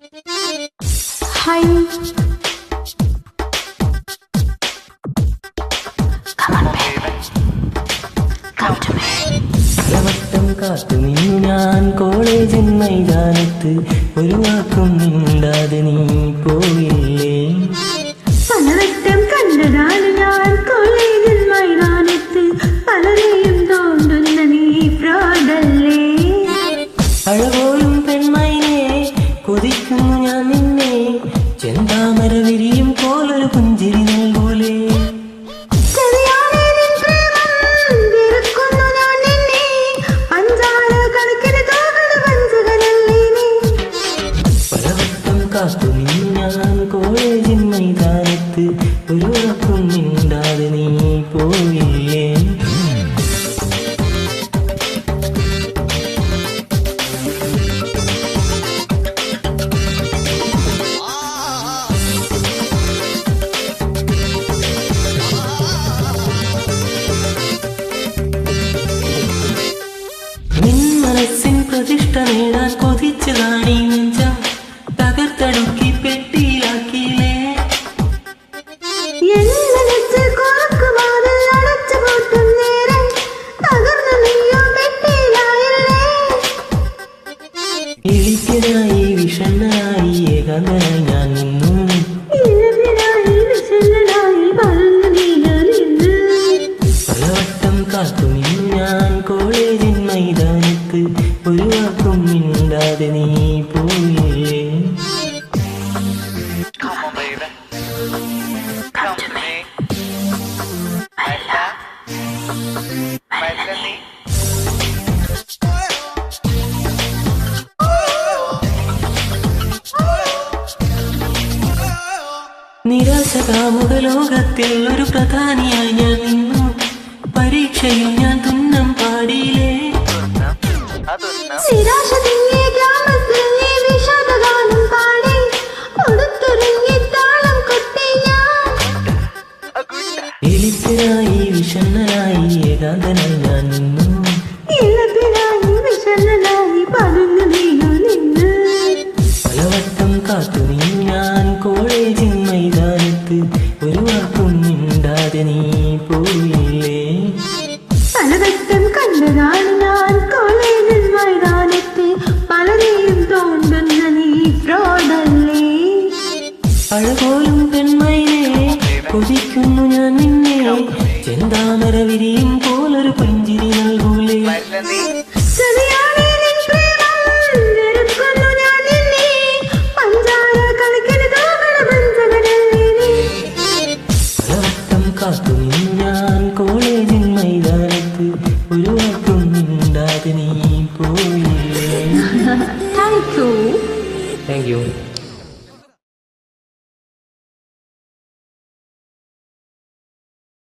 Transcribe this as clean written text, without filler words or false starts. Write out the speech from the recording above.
Hi. Come on, baby. Come to me. വട്ടം കാത്തു നിന്നു ഞാൻ കോളേജിൻ മൈതാനത്ത്, ഒരു വാക്കും മിണ്ടാതെ നീ പോയില്ലേ. പലവട്ടം കണ്ടതാണ് ഞാൻ കോളേജിൽ മൈതാനത്ത്, പലരെയും തോണ്ടുന്ന നീ ഫ്രോഡല്ലേ. അഴപോലും പെൺമൈനെ കൊതിക്കുന്നു ഞാൻ നിന്നെ, ചെന്താമര വിരിയും പോലൊരു പുഞ്ചിരി നൽകൂലേ. കാത്തു നിന്നു ഞാൻ കോളേജിൻ മൈതാനത്ത്, ഒരു വാക്കും മിണ്ടാതെ നീ പോയില്ലേ. നിൻ മനസ്സിൻ പ്രതിഷ്ഠ നേടാൻ കൊതിച്ചതാണീ നെഞ്ചം, തകർത്തെടുക്കി പെട്ടിയിലാക്കിയില്ലേ. എളിക്കനായി വിഷണ്ണനായി ഏകാന്തനായി ഞാൻ നിന്നു, പലവട്ടം കാത്തു നിന്നു ഞാൻ കോളേജിൻ മൈതാനത്ത്, ഒരു വാക്കും മിണ്ടാതെ നീ പോയില്ലേ. Come on, baby. Come to me. Melanie. നിരാശ കാമുക ലോകത്തിൽ ഒരു പ്രധാനിയായി ഞാൻ നിന്നു, പരീക്ഷയിൽ ഞാൻ തുന്നം പാടിയില്ലേ. എളിപ്പനായി വിഷണ്ണനായി ഏകാന്തനായി ഞാൻ നിന്നു, പലവട്ടം കാത്തു നിന്നു ഞാൻ കോളേജിൻ മൈതാനത്ത്, ഒരു വാക്കും മിണ്ടാതെ നീ പോയില്ലേ. പലവട്ടം കണ്ടതാണ് ഞാൻ കോളേജിൽ മൈതാനത്ത്, പലരെയും തോണ്ടുന്ന നീ ഫ്രോഡല്ലേ. അഴപോലും പെൺമൈനെ കൊതിക്കുന്നു ഞാൻ നിന്നെ, ചെന്താമര വിരിയും പോലൊരു പുഞ്ചിരി നൽകൂലേ. പലവട്ടം കാത്തു നിന്നു ഞാൻ കോളേജിൻ മൈതാനത്ത്, ഒരു വാക്കും മിണ്ടാതെ നീ പോയില്ലേ. Thank you. Thank you.